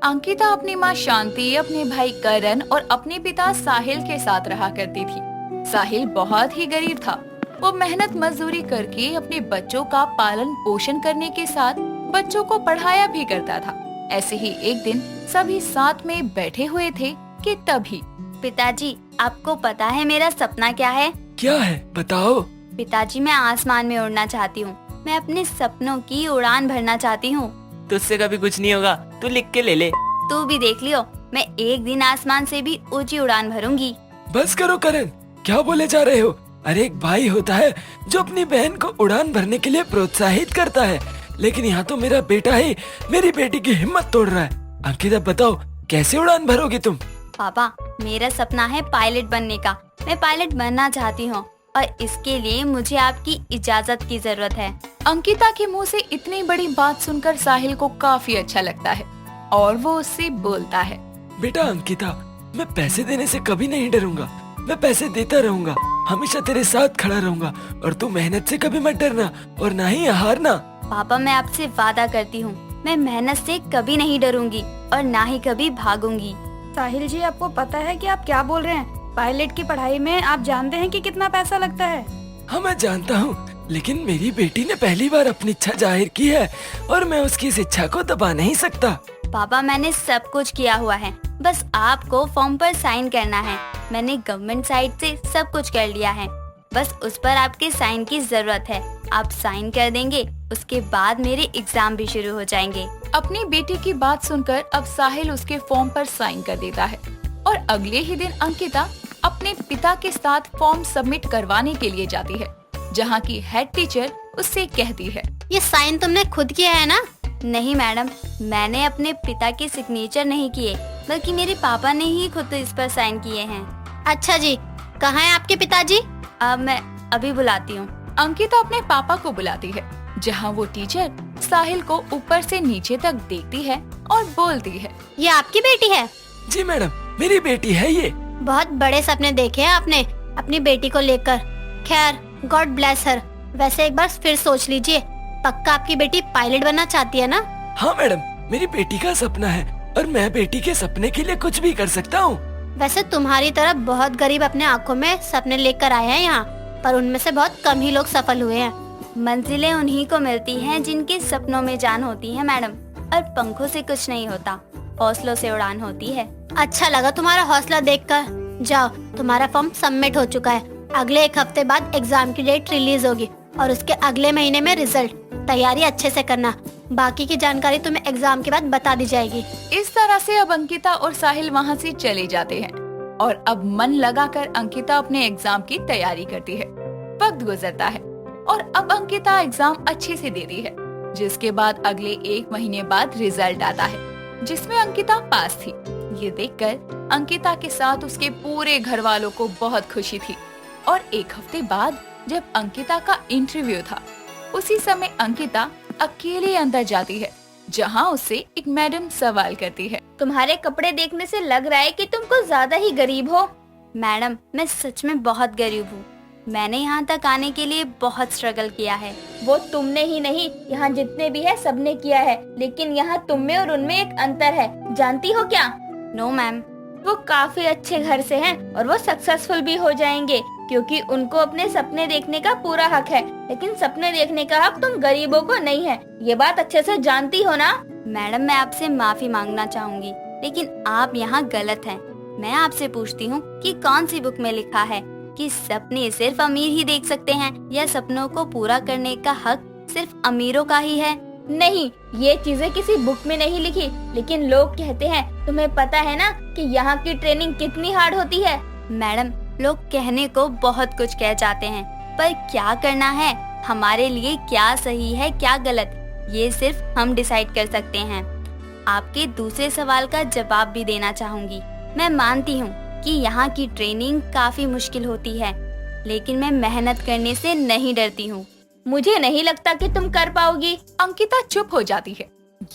अंकिता अपनी माँ शांति, अपने भाई करण और अपने पिता साहिल के साथ रहा करती थी। साहिल बहुत ही गरीब था। वो मेहनत मजदूरी करके अपने बच्चों का पालन पोषण करने के साथ बच्चों को पढ़ाया भी करता था। ऐसे ही एक दिन सभी साथ में बैठे हुए थे कि तभी पिताजी, आपको पता है मेरा सपना क्या है? क्या है बताओ। पिताजी, मैं आसमान में उड़ना चाहती हूँ। मैं अपने सपनों की उड़ान भरना चाहती हूँ। तुझसे कभी कुछ नहीं होगा, तू लिख के ले ले। तू भी देख लियो, मैं एक दिन आसमान से भी ऊंची उड़ान भरूंगी। बस करो करण, क्या बोले जा रहे हो? अरे एक भाई होता है जो अपनी बहन को उड़ान भरने के लिए प्रोत्साहित करता है, लेकिन यहाँ तो मेरा बेटा ही मेरी बेटी की हिम्मत तोड़ रहा है। अंकिता बताओ, कैसे उड़ान भरोगी तुम? पापा, मेरा सपना है पायलट बनने का। मैं पायलट बनना चाहती हूँ और इसके लिए मुझे आपकी इजाजत की जरूरत है। अंकिता के मुंह से इतनी बड़ी बात सुनकर साहिल को काफी अच्छा लगता है और वो उससे बोलता है, बेटा अंकिता, मैं पैसे देने से कभी नहीं डरूंगा। मैं पैसे देता रहूंगा, हमेशा तेरे साथ खड़ा रहूंगा और तू मेहनत से कभी मत डरना और ना ही हारना। पापा, मैं आपसे वादा करती हूँ, मैं मेहनत से कभी नहीं डरूंगी और ना ही कभी भागूंगी। साहिल जी, आपको पता है कि आप क्या बोल रहे हैं? पायलट की पढ़ाई में आप जानते हैं कि कितना पैसा लगता है? हाँ मैं जानता हूँ, लेकिन मेरी बेटी ने पहली बार अपनी इच्छा जाहिर की है और मैं उसकी इस इच्छा को दबा नहीं सकता। पापा, मैंने सब कुछ किया हुआ है, बस आपको फॉर्म पर साइन करना है। मैंने गवर्नमेंट साइट से सब कुछ कर लिया है, बस उस पर आपके साइन की जरूरत है। आप साइन कर देंगे, उसके बाद मेरे एग्जाम भी शुरू हो जाएंगे। अपनी बेटी की बात सुनकर अब साहिल उसके फॉर्म पर साइन कर देता है और अगले ही दिन अंकिता अपने पिता के साथ फॉर्म सबमिट करवाने के लिए जाती है, जहाँ की हेड टीचर उससे कहती है, ये साइन तुमने खुद किया है ना? नहीं मैडम, मैंने अपने पिता के सिग्नेचर नहीं किए, बल्कि मेरे पापा ने ही खुद इस पर साइन किए हैं। अच्छा जी, कहाँ है आपके पिताजी? अब मैं अभी बुलाती हूँ। अंकिता अपने पापा को बुलाती है, जहाँ वो टीचर साहिल को ऊपर से नीचे तक देखती है और बोलती है, ये आपकी बेटी है? जी मैडम, मेरी बेटी है ये। बहुत बड़े सपने देखे हैं आपने अपनी बेटी को लेकर। खैर, गॉड ब्लेस हर। वैसे एक बार फिर सोच लीजिए, पक्का आपकी बेटी पायलट बनना चाहती है ना? हाँ मैडम, मेरी बेटी का सपना है और मैं बेटी के सपने के लिए कुछ भी कर सकता हूँ। वैसे तुम्हारी तरह बहुत गरीब अपने आँखों में सपने लेकर आए हैं यहाँ, पर उनमें से बहुत कम ही लोग सफल हुए हैं। मंजिलें उन्हीं को मिलती हैं जिनके सपनों में जान होती है मैडम, और पंखों से कुछ नहीं होता, हौसलों से उड़ान होती है। अच्छा लगा तुम्हारा हौसला देखकर। जाओ, तुम्हारा फॉर्म सबमिट हो चुका है। अगले एक हफ्ते बाद एग्जाम की डेट रिलीज होगी और उसके अगले महीने में रिजल्ट। तैयारी अच्छे से करना, बाकी की जानकारी तुम्हें एग्जाम के बाद बता दी जाएगी। इस तरह से अब अंकिता और साहिल वहाँ से चले जाते हैं और अब मन लगाकर अंकिता अपने एग्जाम की तैयारी करती है। वक्त गुजरता है और अब अंकिता एग्जाम अच्छे से देती है, जिसके बाद अगले एक महीने बाद रिजल्ट आता है, जिसमें अंकिता पास थी। ये देखकर अंकिता के साथ उसके पूरे घर वालों को बहुत खुशी थी और एक हफ्ते बाद जब अंकिता का इंटरव्यू था, उसी समय अंकिता अकेले अंदर जाती है, जहां उससे एक मैडम सवाल करती है, तुम्हारे कपड़े देखने से लग रहा है कि तुम कुछ ज्यादा ही गरीब हो। मैडम, मैं सच में बहुत गरीब हूँ। मैंने यहाँ तक आने के लिए बहुत स्ट्रगल किया है। वो तुमने ही नहीं, यहाँ जितने भी है सबने किया है, लेकिन यहाँ तुम में और उनमें एक अंतर है, जानती हो क्या? No ma'am. वो काफी अच्छे घर से हैं और वो सक्सेसफुल भी हो जाएंगे, क्योंकि उनको अपने सपने देखने का पूरा हक है, लेकिन सपने देखने का हक तुम गरीबों को नहीं है। ये बात अच्छे से जानती हो ना? मैडम, मैं आपसे माफी मांगना चाहूंगी, लेकिन आप यहाँ गलत हैं। मैं आपसे पूछती हूँ कि कौन सी बुक में लिखा है कि सपने सिर्फ अमीर ही देख सकते हैं, या सपनों को पूरा करने का हक सिर्फ अमीरों का ही है? नहीं, ये चीजें किसी बुक में नहीं लिखी, लेकिन लोग कहते हैं। तुम्हें पता है ना कि यहाँ की ट्रेनिंग कितनी हार्ड होती है? मैडम, लोग कहने को बहुत कुछ कह जाते हैं, पर क्या करना है, हमारे लिए क्या सही है क्या गलत, ये सिर्फ हम डिसाइड कर सकते हैं। आपके दूसरे सवाल का जवाब भी देना चाहूँगी। मैं मानती हूँ कि यहाँ की ट्रेनिंग काफी मुश्किल होती है, लेकिन मैं मेहनत करने से नहीं डरती हूँ। मुझे नहीं लगता कि तुम कर पाओगी। अंकिता चुप हो जाती है।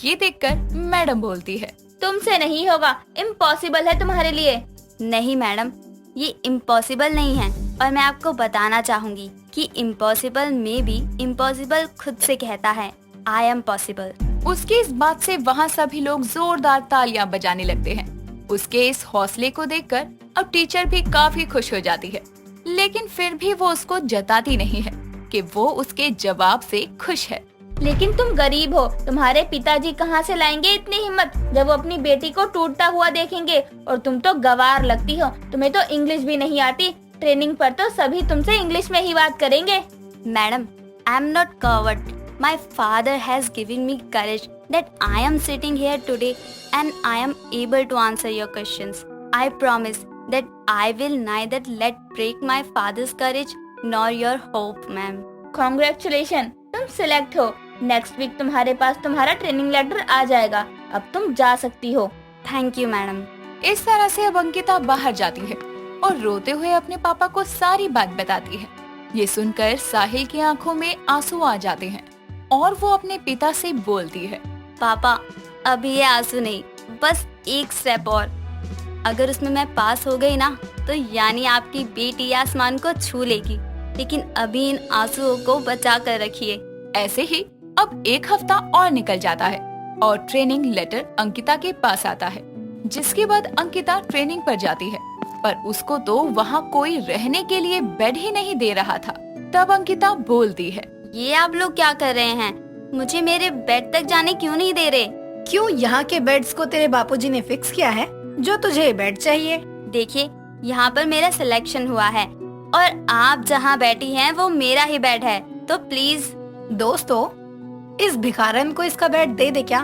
ये देखकर मैडम बोलती है, तुमसे नहीं होगा, इम्पॉसिबल है तुम्हारे लिए। नहीं मैडम, ये इम्पॉसिबल नहीं है, और मैं आपको बताना चाहूँगी कि इम्पॉसिबल में भी इम्पॉसिबल खुद से कहता है, आई एम पॉसिबल। उसकी इस बात से वहाँ सभी लोग जोरदार तालियां बजाने लगते हैं। उसके इस हौसले को देखकर अब टीचर भी काफी खुश हो जाती है, लेकिन फिर भी वो उसको जताती नहीं है कि वो उसके जवाब से खुश है। लेकिन तुम गरीब हो, तुम्हारे पिताजी कहाँ से लाएंगे इतनी हिम्मत जब वो अपनी बेटी को टूटता हुआ देखेंगे। और तुम तो गवार लगती हो, तुम्हें तो इंग्लिश भी नहीं आती। ट्रेनिंग पर तो सभी तुमसे इंग्लिश में ही बात करेंगे। Madam, I am not covered. My father has given me courage that I am sitting here today and I am able to answer your questions. I promise that I will neither let break my father's courage nor your hope, ma'am. Congratulations, तुम select हो। Next week तुम्हारे पास तुम्हारा training letter आ जाएगा। अब तुम जा सकती हो। Thank you, madam. इस तरह से अब अंकिता बाहर जाती है और रोते हुए अपने पापा को सारी बात बताती है। ये सुनकर साहिल की आंखों में आंसू आ जाते हैं और वो अपने पिता से बोलती है, पापा, अभी ये आंसू नहीं, बस एक स्टेप और। अगर उसमें मैं पास हो गई ना, तो यानी आपकी बेटी आसमान को छू लेगी। लेकिन अभी इन आंसुओं को बचा कर रखिए। ऐसे ही अब एक हफ्ता और निकल जाता है और ट्रेनिंग लेटर अंकिता के पास आता है, जिसके बाद अंकिता ट्रेनिंग पर जाती है, पर उसको तो वहाँ कोई रहने के लिए बेड ही नहीं दे रहा था। तब अंकिता बोलती है, ये आप लोग क्या कर रहे हैं? मुझे मेरे बेड तक जाने क्यों नहीं दे रहे? क्यों, यहाँ के बेड्स को तेरे बापूजी ने फिक्स किया है, जो तुझे बेड चाहिए। देखिए, यहाँ पर मेरा सिलेक्शन हुआ है और आप जहाँ बैठी हैं वो मेरा ही बेड है, तो प्लीज। दोस्तों, इस भिखारन को इसका बेड दे दे क्या?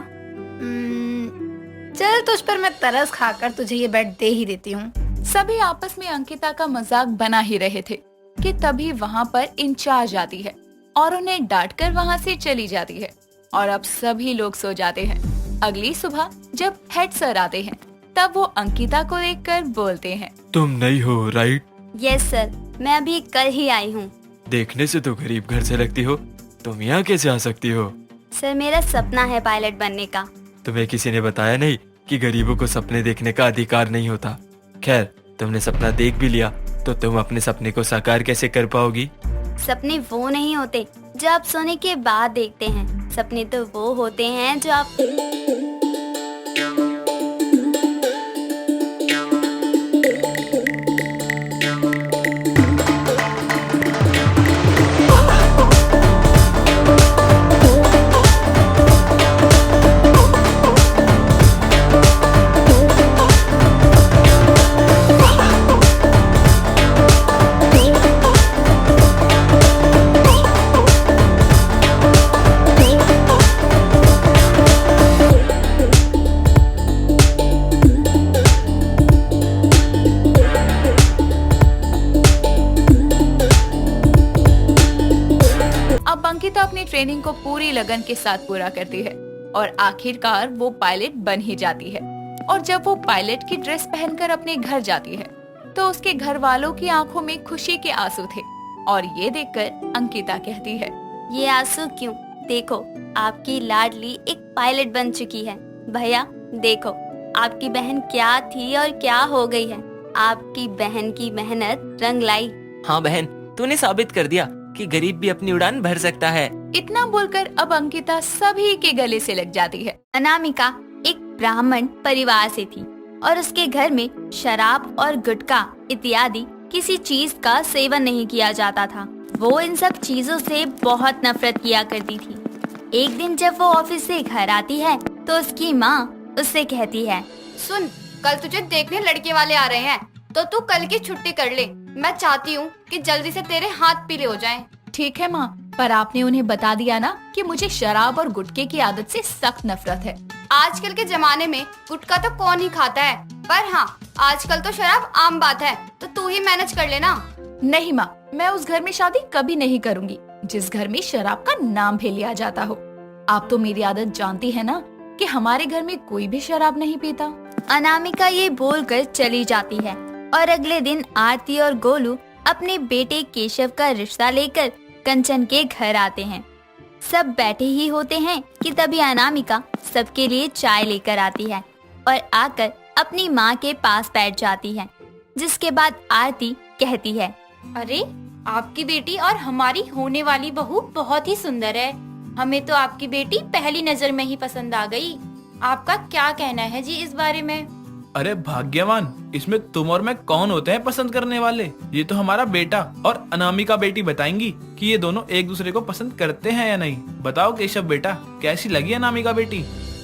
चल, तुझ पर मैं तरस खाकर तुझे ये बेड दे ही देती हूँ। सभी आपस में अंकिता का मजाक बना ही रहे थे कि तभी वहाँ पर इंचार्ज आती है और उन्हें डांटकर वहाँ से चली जाती है और अब सभी लोग सो जाते हैं। अगली सुबह जब हेड सर आते हैं, तब वो अंकिता को देखकर बोलते हैं, तुम नई हो राइट? यस सर, मैं अभी कल ही आई हूँ। देखने से तो गरीब घर से लगती हो, तुम यहाँ कैसे आ सकती हो? सर, मेरा सपना है पायलट बनने का। तुम्हें किसी ने बताया नहीं कि गरीबों को सपने देखने का अधिकार नहीं होता? खैर, तुमने सपना देख भी लिया तो तुम अपने सपने को साकार कैसे कर पाओगी? सपने वो नहीं होते जो आप सोने के बाद देखते हैं, सपने तो वो होते हैं जो आप अंकिता अपनी ट्रेनिंग को पूरी लगन के साथ पूरा करती है और आखिरकार वो पायलट बन ही जाती है। और जब वो पायलट की ड्रेस पहनकर अपने घर जाती है, तो उसके घर वालों की आंखों में खुशी के आंसू थे और ये देखकर अंकिता कहती है, ये आंसू क्यों? देखो, आपकी लाडली एक पायलट बन चुकी है। भैया देखो, आपकी बहन क्या थी और क्या हो गई है। आपकी बहन की मेहनत रंग लाई। हाँ बहन, तूने साबित कर दिया कि गरीब भी अपनी उड़ान भर सकता है। इतना बोलकर अब अंकिता सभी के गले से लग जाती है। अनामिका एक ब्राह्मण परिवार से थी और उसके घर में शराब और गुटखा इत्यादि किसी चीज का सेवन नहीं किया जाता था। वो इन सब चीजों से बहुत नफरत किया करती थी। एक दिन जब वो ऑफिस से घर आती है तो उसकी माँ उससे कहती है, सुन, कल तुझे देखने लड़के वाले आ रहे हैं, तो तू कल की छुट्टी कर ले। मैं चाहती हूँ कि जल्दी से तेरे हाथ पीले हो जाएं। ठीक है माँ, पर आपने उन्हें बता दिया ना कि मुझे शराब और गुटखे की आदत से सख्त नफरत है। आजकल के जमाने में गुटखा तो कौन ही खाता है, पर हाँ, आजकल तो शराब आम बात है, तो तू ही मैनेज कर लेना। नहीं माँ, मैं उस घर में शादी कभी नहीं करूँगी जिस घर में शराब का नाम भी लिया जाता हो। आप तो मेरी आदत जानती है ना कि हमारे घर में कोई भी शराब नहीं पीता। अनामिका ये बोलकर चली जाती है और अगले दिन आरती और गोलू अपने बेटे केशव का रिश्ता लेकर कंचन के घर आते हैं। सब बैठे ही होते हैं कि तभी अनामिका सबके लिए चाय लेकर आती है और आकर अपनी माँ के पास बैठ जाती है। जिसके बाद आरती कहती है, अरे, आपकी बेटी और हमारी होने वाली बहू बहुत ही सुंदर है। हमें तो आपकी बेटी पहली नजर में ही पसंद आ गई। आपका क्या कहना है जी इस बारे में? अरे भाग्यवान, इसमें तुम और मैं कौन होते हैं पसंद करने वाले? ये तो हमारा बेटा और अनामिका बेटी बताएंगी कि ये दोनों एक दूसरे को पसंद करते हैं या नहीं। बताओ केशव बेटा, कैसी लगी अनामिका बेटी?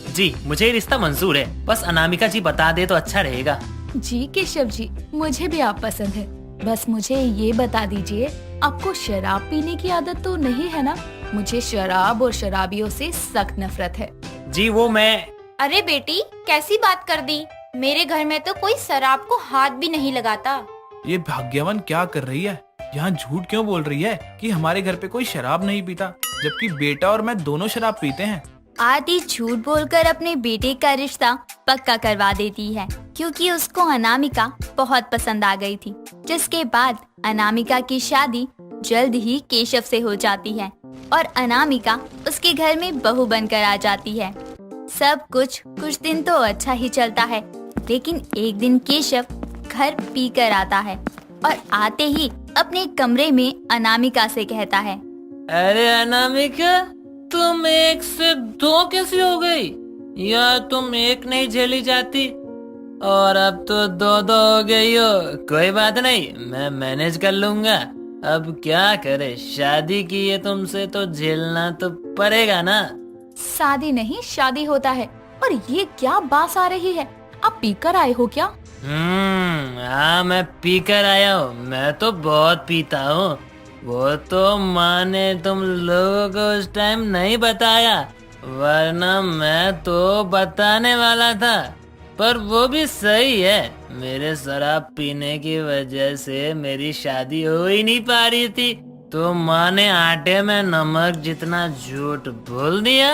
जी मुझे ये रिश्ता मंजूर है, बस अनामिका जी बता दे तो अच्छा रहेगा। जी केशव जी, मुझे भी आप पसंद है। बस मुझे ये बता दीजिए, आपको शराब पीने की आदत तो नहीं है ना? मुझे शराब और शराबियों से सख्त नफरत है। जी वो मैं अरे बेटी, कैसी बात कर दी? मेरे घर में तो कोई शराब को हाथ भी नहीं लगाता। ये भाग्यवान क्या कर रही है? यहाँ झूठ क्यों बोल रही है कि हमारे घर पे कोई शराब नहीं पीता, जबकि बेटा और मैं दोनों शराब पीते हैं। आरती झूठ बोलकर अपने बेटे का रिश्ता पक्का करवा देती है, क्योंकि उसको अनामिका बहुत पसंद आ गई थी। जिसके बाद अनामिका की शादी जल्द ही केशव से हो जाती है और अनामिका उसके घर में बहू बनकर आ जाती है। सब कुछ दिन तो अच्छा ही चलता है, लेकिन एक दिन केशव घर पी कर आता है और आते ही अपने कमरे में अनामिका से कहता है, अरे अनामिका, तुम 1 से 2 कैसी हो गई? या तुम 1 नहीं झेली जाती और अब तो 2 हो गई हो। कोई बात नहीं, मैं मैनेज कर लूंगा। अब क्या करे, शादी की है तुमसे तो झेलना तो पड़ेगा ना। शादी नहीं, शादी होता है। और ये क्या बात आ रही है? आप पीकर आए हो क्या? हाँ, मैं पी कर आया हूँ। मैं तो बहुत पीता हूँ। वो तो माँ ने तुम लोगों को उस टाइम नहीं बताया, वरना मैं तो बताने वाला था। पर वो भी सही है, मेरे शराब पीने की वजह से मेरी शादी हो ही नहीं पा रही थी, तो माँ ने आटे में नमक जितना झूठ बोल दिया।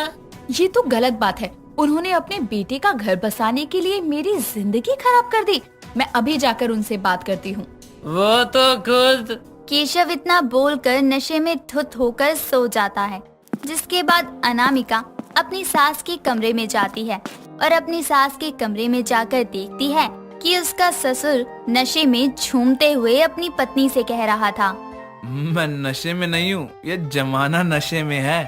ये तो गलत बात है। उन्होंने अपने बेटे का घर बसाने के लिए मेरी जिंदगी खराब कर दी। मैं अभी जाकर उनसे बात करती हूँ। वो तो खुद। केशव इतना बोलकर नशे में धुत होकर सो जाता है। जिसके बाद अनामिका अपनी सास के कमरे में जाती है और अपनी सास के कमरे में जाकर देखती है कि उसका ससुर नशे में झूमते हुए अपनी पत्नी से कह रहा था, मैं नशे में नहीं हूँ, ये जमाना नशे में है।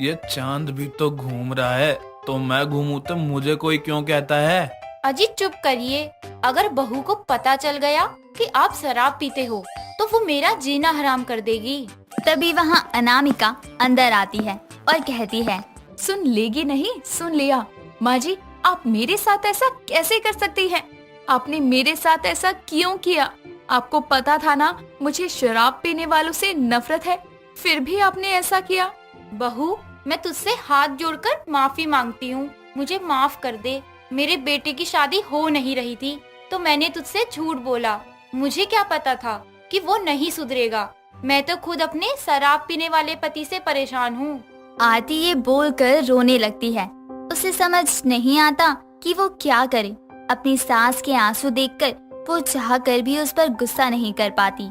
ये चांद भी तो घूम रहा है, तो मैं घूमूं तो मुझे कोई क्यों कहता है? अजी चुप करिए। अगर बहू को पता चल गया कि आप शराब पीते हो तो वो मेरा जीना हराम कर देगी। तभी वहाँ अनामिका अंदर आती है और कहती है, सुन लेगी नहीं, सुन लिया। माँ जी, आप मेरे साथ ऐसा कैसे कर सकती हैं? आपने मेरे साथ ऐसा क्यों किया? आपको पता था ना मुझे शराब पीने वालों से नफरत है, फिर भी आपने ऐसा किया। बहू, मैं तुझसे हाथ जोड़कर माफी मांगती हूँ, मुझे माफ कर दे। मेरे बेटे की शादी हो नहीं रही थी तो मैंने तुझसे झूठ बोला। मुझे क्या पता था कि वो नहीं सुधरेगा। मैं तो खुद अपने शराब पीने वाले पति से परेशान हूँ। आरती ये बोलकर रोने लगती है। उसे समझ नहीं आता कि वो क्या करे। अपनी सास के आंसू देखकर वो चाहकर भी उस पर गुस्सा नहीं कर पाती।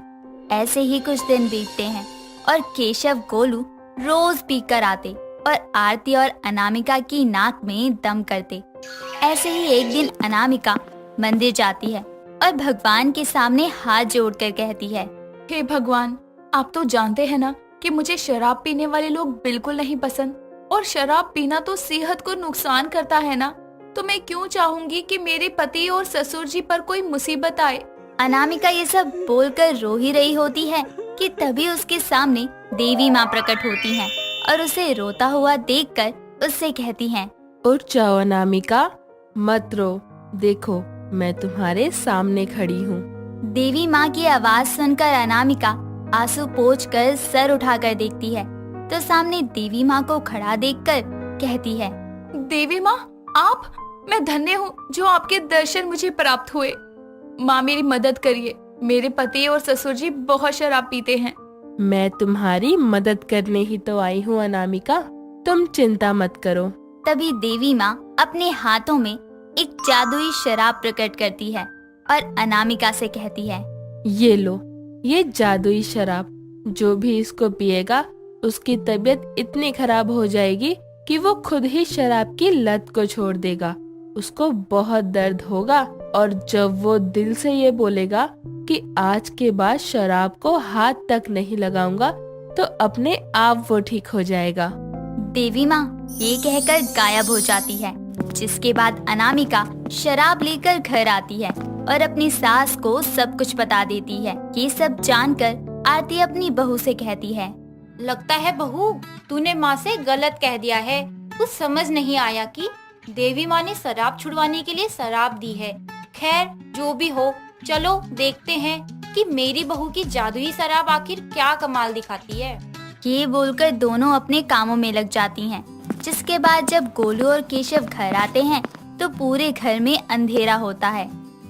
ऐसे ही कुछ दिन बीतते हैं और केशव गोलू रोज पीकर आते और आरती और अनामिका की नाक में दम करते। ऐसे ही एक दिन अनामिका मंदिर जाती है और भगवान के सामने हाथ जोड़कर कहती है, हे भगवान, आप तो जानते हैं ना कि मुझे शराब पीने वाले लोग बिल्कुल नहीं पसंद, और शराब पीना तो सेहत को नुकसान करता है ना, तो मैं क्यों चाहूंगी कि मेरे पति और ससुर जी पर कोई मुसीबत आए। अनामिका ये सब बोलकर रो ही रही होती है कि तभी उसके सामने देवी माँ प्रकट होती हैं और उसे रोता हुआ देखकर उससे कहती हैं, उठ जाओ अनामिका, मत रो, देखो मैं तुम्हारे सामने खड़ी हूँ। देवी माँ की आवाज सुनकर अनामिका आंसू पोंछकर सर उठाकर देखती है तो सामने देवी माँ को खड़ा देखकर कहती है, देवी माँ, आप, मैं धन्य हूँ जो आपके दर्शन मुझे प्राप्त हुए। माँ, मेरी मदद करिए। मेरे पति और ससुर जी बहुत शराब पीते हैं। मैं तुम्हारी मदद करने ही तो आई हूँ अनामिका, तुम चिंता मत करो। तभी देवी माँ अपने हाथों में एक जादुई शराब प्रकट करती है और अनामिका से कहती है, ये लो, ये जादुई शराब, जो भी इसको पिएगा उसकी तबीयत इतनी खराब हो जाएगी कि वो खुद ही शराब की लत को छोड़ देगा। उसको बहुत दर्द होगा और जब वो दिल से ये बोलेगा कि आज के बाद शराब को हाथ तक नहीं लगाऊंगा, तो अपने आप वो ठीक हो जाएगा। देवी माँ ये कहकर गायब हो जाती है, जिसके बाद अनामिका शराब लेकर घर आती है और अपनी सास को सब कुछ बता देती है। ये सब जानकर आरती अपनी बहू से कहती है, लगता है बहू तूने माँ से गलत कह दिया है। कुछ समझ नहीं आया कि देवी माँ ने शराब छुड़वाने के लिए शराब दी है। खैर जो भी हो, चलो देखते हैं कि मेरी बहू की जादुई शराब आखिर क्या कमाल दिखाती है। ये बोलकर दोनों अपने कामों में लग जाती हैं। जिसके बाद जब गोलू और केशव घर आते हैं तो पूरे घर में अंधेरा होता है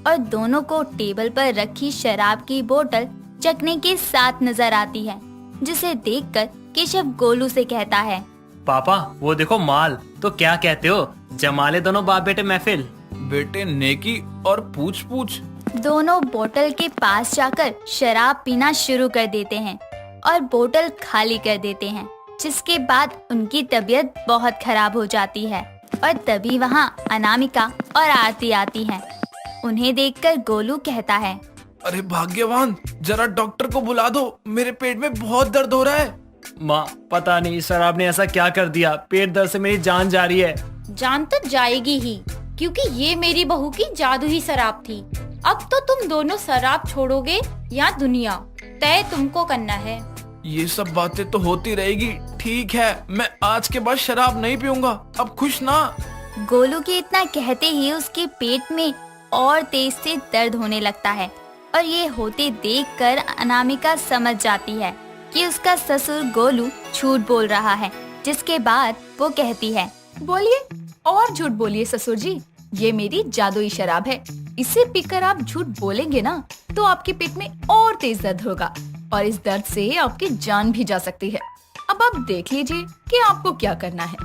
और दोनों को टेबल पर रखी शराब की बोतल चखने के साथ नजर आती है, जिसे देखकर केशव गोलू से कहता है, पापा वो देखो माल, तो क्या कहते हो, जमा ले दोनों बाप बेटे महफिल। बेटे नेकी और पूछ पूछ। दोनों बोतल के पास जाकर शराब पीना शुरू कर देते हैं और बोतल खाली कर देते हैं। जिसके बाद उनकी तबीयत बहुत खराब हो जाती है और तभी वहाँ अनामिका और आरती आती हैं। उन्हें देखकर गोलू कहता है, अरे भाग्यवान, जरा डॉक्टर को बुला दो, मेरे पेट में बहुत दर्द हो रहा है। माँ पता नहीं शराब ने ऐसा क्या कर दिया, पेट दर्द से मेरी जान जा रही है। जान तो जाएगी ही, क्योंकि ये मेरी बहू की जादुई शराब थी। अब तो तुम दोनों शराब छोड़ोगे या दुनिया, तय तुमको करना है। ये सब बातें तो होती रहेगी, ठीक है, मैं आज के बाद शराब नहीं पीऊंगा। अब खुश ना। गोलू के इतना कहते ही उसके पेट में और तेज से दर्द होने लगता है और ये होते देखकर अनामिका समझ जाती है कि उसका ससुर गोलू झूठ बोल रहा है। जिसके बाद वो कहती है, बोलिए और झूठ बोलिए ससुर जी, ये मेरी जादुई शराब है। इसे पीकर आप झूठ बोलेंगे ना तो आपके पेट में और तेज दर्द होगा और इस दर्द से आपकी जान भी जा सकती है। अब आप देख लीजिए कि आपको क्या करना है।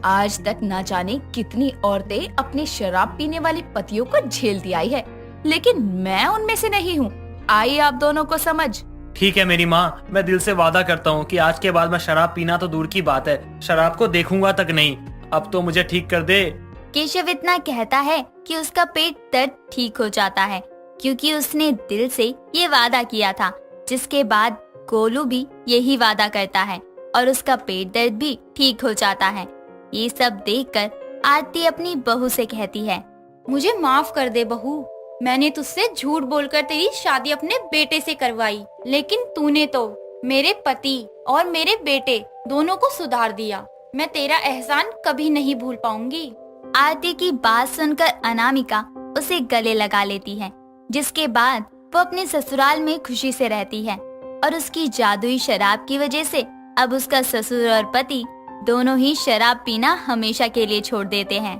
आज तक ना जाने कितनी औरतें अपने शराब पीने वाले पतियों को झेलती आई है, लेकिन मैं उनमें से नहीं हूँ। आइए आप दोनों को समझ। ठीक है मेरी माँ, मैं दिल से वादा करता हूँ कि आज के बाद मैं शराब पीना तो दूर की बात है, शराब को देखूंगा तक नहीं। अब तो मुझे ठीक कर दे। केशव इतना कहता है कि उसका पेट दर्द ठीक हो जाता है, क्योंकि उसने दिल से ये वादा किया था। जिसके बाद गोलू भी यही वादा करता है और उसका पेट दर्द भी ठीक हो जाता है। ये सब देखकर आरती अपनी बहू से कहती है, मुझे माफ कर दे बहू, मैंने तुझसे झूठ बोलकर तेरी शादी अपने बेटे से करवाई, लेकिन तूने तो मेरे पति और मेरे बेटे दोनों को सुधार दिया। मैं तेरा एहसान कभी नहीं भूल पाऊंगी। आरती की बात सुनकर अनामिका उसे गले लगा लेती है। जिसके बाद वो अपने ससुराल में खुशी से रहती है और उसकी जादुई शराब की वजह से अब उसका ससुर और पति दोनों ही शराब पीना हमेशा के लिए छोड़ देते हैं।